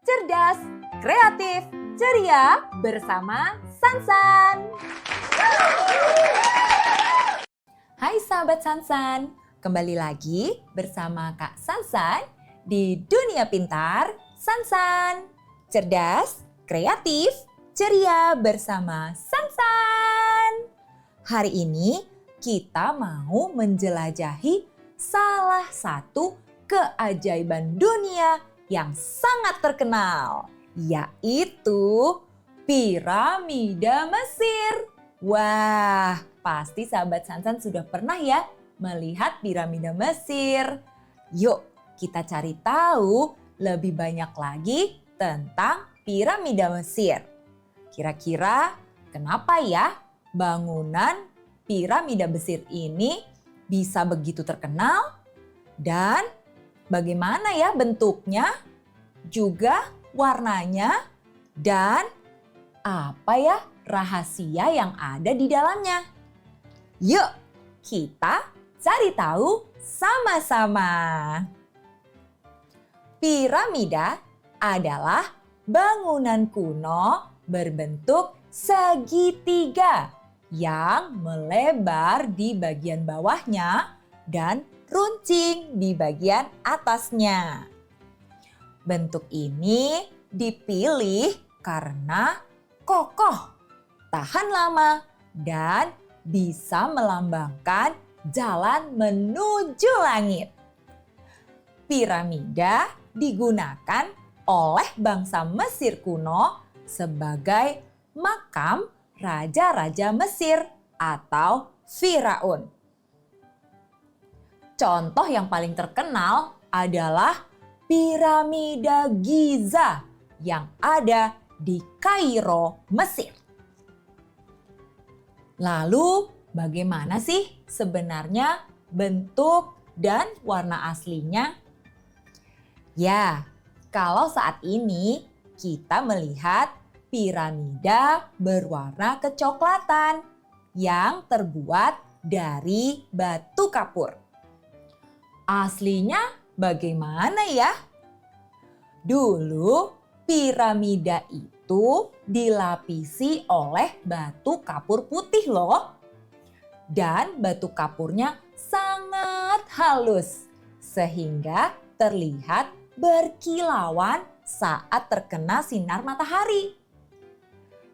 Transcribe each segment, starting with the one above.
cerdas, kreatif, ceria bersama Sansan. Hai sahabat Sansan, kembali lagi bersama Kak Sansan di Dunia Pintar Sansan. Cerdas, kreatif, ceria bersama Sansan. Hari ini kita mau menjelajahi salah satu keajaiban dunia yang sangat terkenal, yaitu piramida Mesir. Wah, pasti sahabat Sansan sudah pernah ya melihat piramida Mesir. Yuk, kita cari tahu lebih banyak lagi tentang piramida Mesir. Kira-kira kenapa ya bangunan piramida Mesir ini bisa begitu terkenal? Dan bagaimana ya bentuknya, juga warnanya, dan apa ya rahasia yang ada di dalamnya? Yuk, kita cari tahu sama-sama. Piramida adalah bangunan kuno berbentuk segitiga yang melebar di bagian bawahnya dan runcing di bagian atasnya. Bentuk ini dipilih karena kokoh, tahan lama, dan bisa melambangkan jalan menuju langit. Piramida digunakan oleh bangsa Mesir kuno sebagai makam raja-raja Mesir atau Firaun. Contoh yang paling terkenal adalah piramida Giza yang ada di Kairo, Mesir. Lalu bagaimana sih sebenarnya bentuk dan warna aslinya? Ya, kalau saat ini kita melihat piramida berwarna kecoklatan yang terbuat dari batu kapur. Aslinya bagaimana ya? Dulu piramida itu dilapisi oleh batu kapur putih loh. Dan batu kapurnya sangat halus sehingga terlihat berkilauan saat terkena sinar matahari.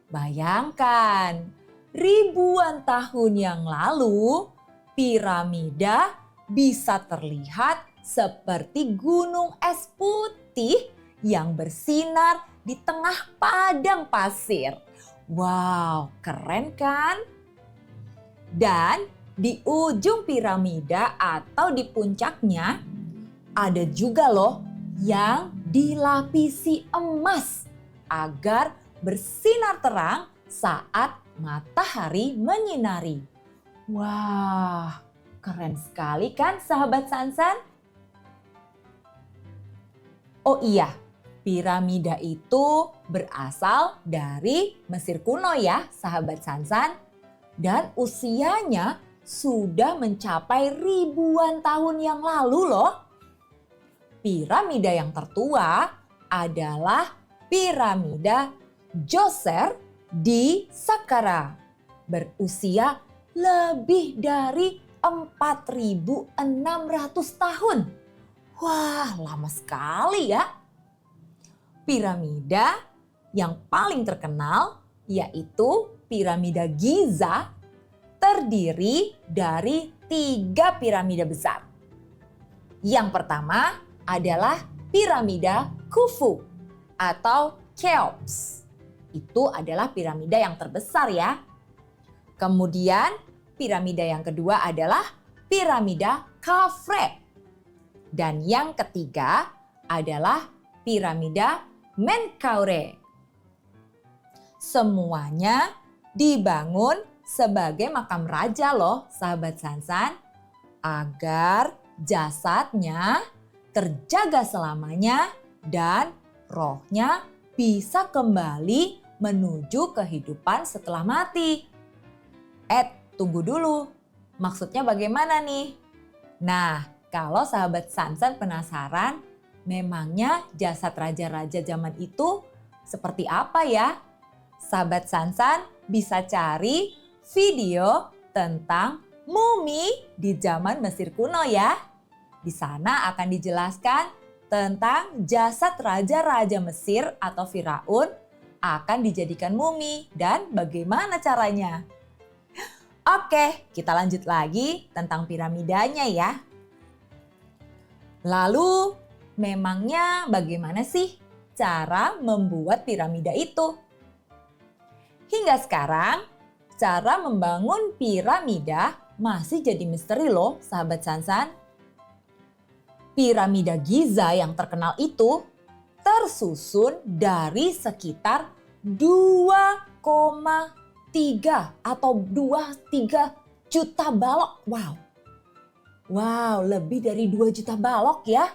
Bayangkan, ribuan tahun yang lalu piramida bisa terlihat seperti gunung es putih yang bersinar di tengah padang pasir. Wow, keren kan? Dan di ujung piramida atau di puncaknya ada juga loh yang dilapisi emas agar bersinar terang saat matahari menyinari. Wah, keren sekali kan sahabat Sansan? Oh iya, piramida itu berasal dari Mesir kuno ya sahabat Sansan. Dan usianya sudah mencapai ribuan tahun yang lalu loh. Piramida yang tertua adalah piramida Djoser di Saqqara. Berusia lebih dari 4.600 tahun. Wah, lama sekali ya. Piramida yang paling terkenal yaitu piramida Giza terdiri dari 3 piramida besar. Yang pertama adalah piramida Khufu atau Cheops. Itu adalah piramida yang terbesar ya. Kemudian piramida yang kedua adalah piramida Khafre. Dan yang ketiga adalah piramida Menkaure. Semuanya dibangun sebagai makam raja loh sahabat Sansan. Agar jasadnya terjaga selamanya dan rohnya bisa kembali menuju kehidupan setelah mati. Tunggu dulu. Maksudnya bagaimana nih? Nah, kalau sahabat Sansan penasaran, memangnya jasad raja-raja zaman itu seperti apa ya? Sahabat Sansan bisa cari video tentang mumi di zaman Mesir kuno ya. Di sana akan dijelaskan tentang jasad raja-raja Mesir atau Firaun akan dijadikan mumi dan bagaimana caranya. Oke, kita lanjut lagi tentang piramidanya ya. Lalu, memangnya bagaimana sih cara membuat piramida itu? Hingga sekarang, cara membangun piramida masih jadi misteri loh, sahabat Sansan. Piramida Giza yang terkenal itu tersusun dari sekitar 2,3 atau 23 juta balok. Wow, lebih dari 2 juta balok ya.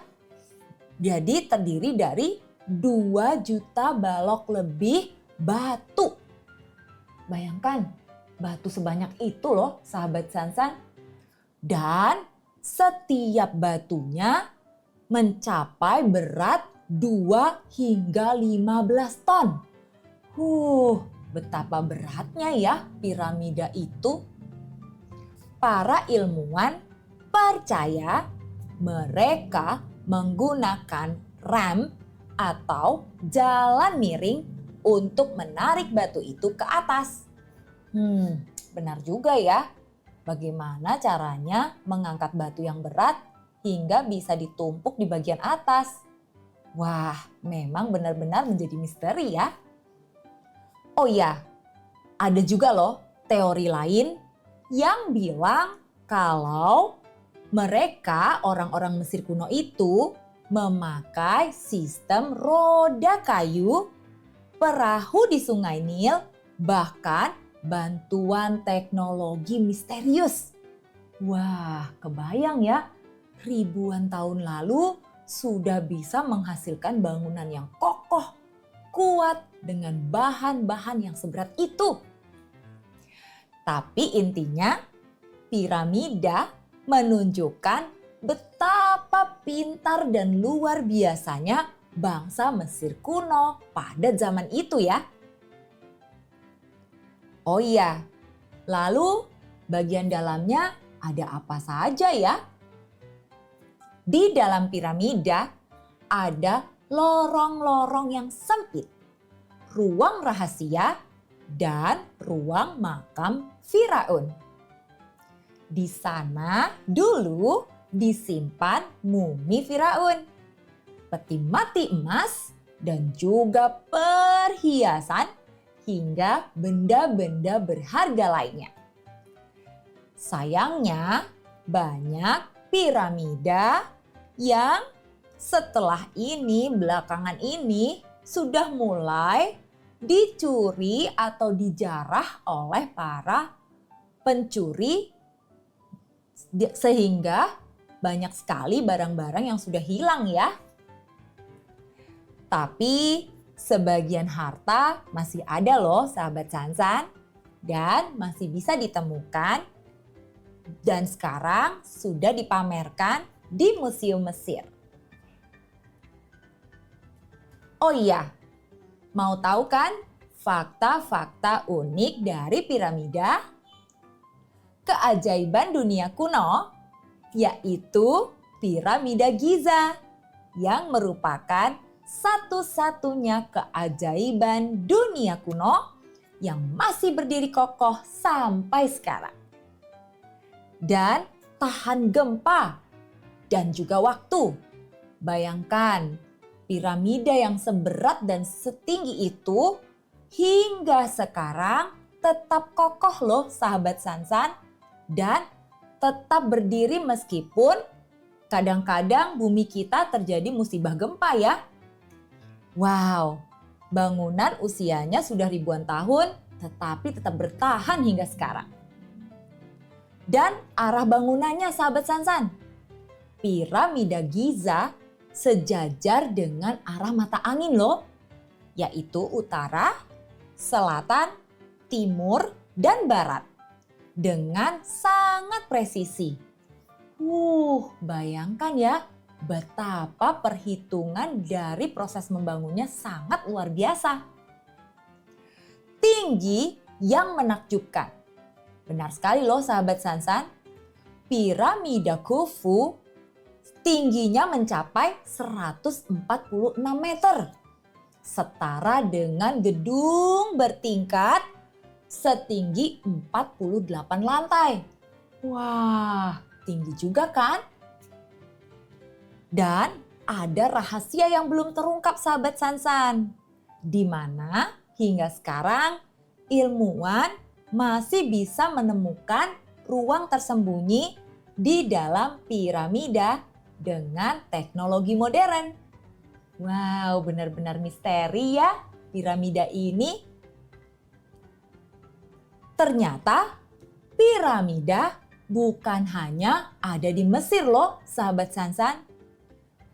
Jadi terdiri dari 2 juta balok lebih batu. Bayangkan, batu sebanyak itu loh sahabat Sansan. Dan setiap batunya mencapai berat 2 hingga 15 ton. Betapa beratnya ya piramida itu. Para ilmuwan percaya mereka menggunakan ramp atau jalan miring untuk menarik batu itu ke atas. Benar juga ya. Bagaimana caranya mengangkat batu yang berat hingga bisa ditumpuk di bagian atas? Wah, memang benar-benar menjadi misteri ya. Oh iya, ada juga loh teori lain yang bilang kalau mereka orang-orang Mesir kuno itu memakai sistem roda kayu, perahu di Sungai Nil, bahkan bantuan teknologi misterius. Wah, kebayang ya, ribuan tahun lalu sudah bisa menghasilkan bangunan yang kokoh, kuat dengan bahan-bahan yang seberat itu. Tapi intinya, piramida menunjukkan betapa pintar dan luar biasanya bangsa Mesir kuno pada zaman itu ya. Oh iya, lalu bagian dalamnya ada apa saja ya? Di dalam piramida ada lorong-lorong yang sempit, ruang rahasia, dan ruang makam Firaun. Di sana dulu disimpan mumi Firaun, peti mati emas, dan juga perhiasan hingga benda-benda berharga lainnya. Sayangnya banyak piramida yang setelah ini belakangan ini sudah mulai dicuri atau dijarah oleh para pencuri sehingga banyak sekali barang-barang yang sudah hilang ya. Tapi sebagian harta masih ada loh sahabat Sansan dan masih bisa ditemukan dan sekarang sudah dipamerkan di Museum Mesir. Oh iya, mau tahu kan fakta-fakta unik dari piramida? Keajaiban dunia kuno yaitu piramida Giza yang merupakan satu-satunya keajaiban dunia kuno yang masih berdiri kokoh sampai sekarang. Dan tahan gempa dan juga waktu. Bayangkan piramida yang seberat dan setinggi itu hingga sekarang tetap kokoh loh sahabat Sansan dan tetap berdiri meskipun kadang-kadang bumi kita terjadi musibah gempa ya. Wow, bangunan usianya sudah ribuan tahun tetapi tetap bertahan hingga sekarang. Dan arah bangunannya sahabat Sansan, piramida Giza sejajar dengan arah mata angin loh, yaitu utara, selatan, timur, dan barat. Dengan sangat presisi. Bayangkan ya, betapa perhitungan dari proses membangunnya sangat luar biasa. Tinggi yang menakjubkan. Benar sekali loh sahabat Sansan. Piramida Khufu tingginya mencapai 146 meter. Setara dengan gedung bertingkat setinggi 48 lantai. Wah, tinggi juga kan? Dan ada rahasia yang belum terungkap sahabat Sansan. Di mana hingga sekarang ilmuwan masih bisa menemukan ruang tersembunyi di dalam piramida dengan teknologi modern. Wow, benar-benar misteri ya piramida ini. Ternyata piramida bukan hanya ada di Mesir loh sahabat Sansan.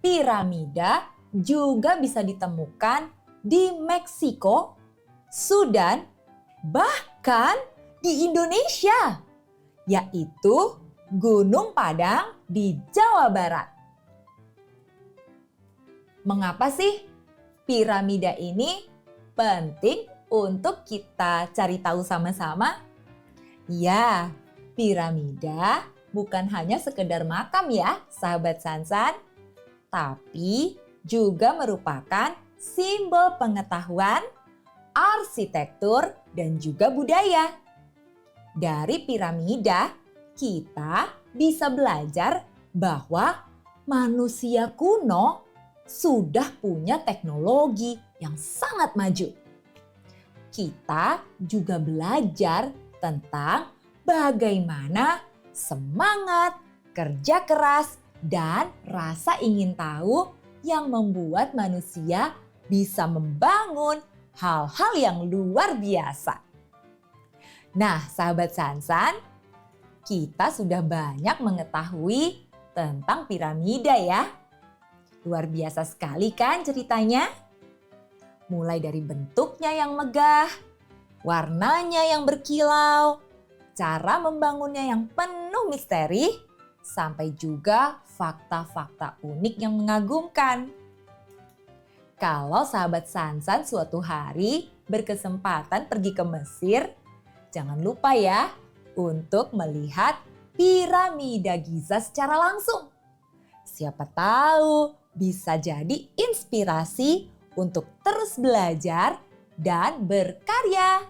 Piramida juga bisa ditemukan di Meksiko, Sudan, bahkan di Indonesia, yaitu Gunung Padang di Jawa Barat. Mengapa sih piramida ini penting untuk kita cari tahu sama-sama? Ya, piramida bukan hanya sekedar makam ya, sahabat Sansan, tapi juga merupakan simbol pengetahuan, arsitektur, dan juga budaya. Dari piramida, kita bisa belajar bahwa manusia kuno sudah punya teknologi yang sangat maju. Kita juga belajar tentang bagaimana semangat, kerja keras, dan rasa ingin tahu yang membuat manusia bisa membangun hal-hal yang luar biasa. Nah, sahabat Sansan, kita sudah banyak mengetahui tentang piramida ya. Luar biasa sekali kan ceritanya? Mulai dari bentuknya yang megah, warnanya yang berkilau, cara membangunnya yang penuh misteri, sampai juga fakta-fakta unik yang mengagumkan. Kalau sahabat Sansan suatu hari berkesempatan pergi ke Mesir, jangan lupa ya untuk melihat piramida Giza secara langsung. Siapa tahu bisa jadi inspirasi untuk terus belajar dan berkarya.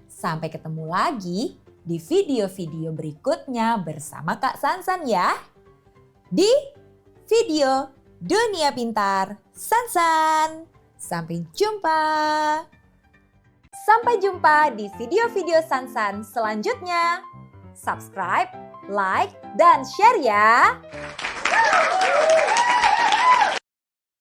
Sampai ketemu lagi di video-video berikutnya bersama Kak Sansan ya. Di video Dunia Pintar Sansan. Sampai jumpa. Sampai jumpa di video-video Sansan selanjutnya. Subscribe, like, dan share ya.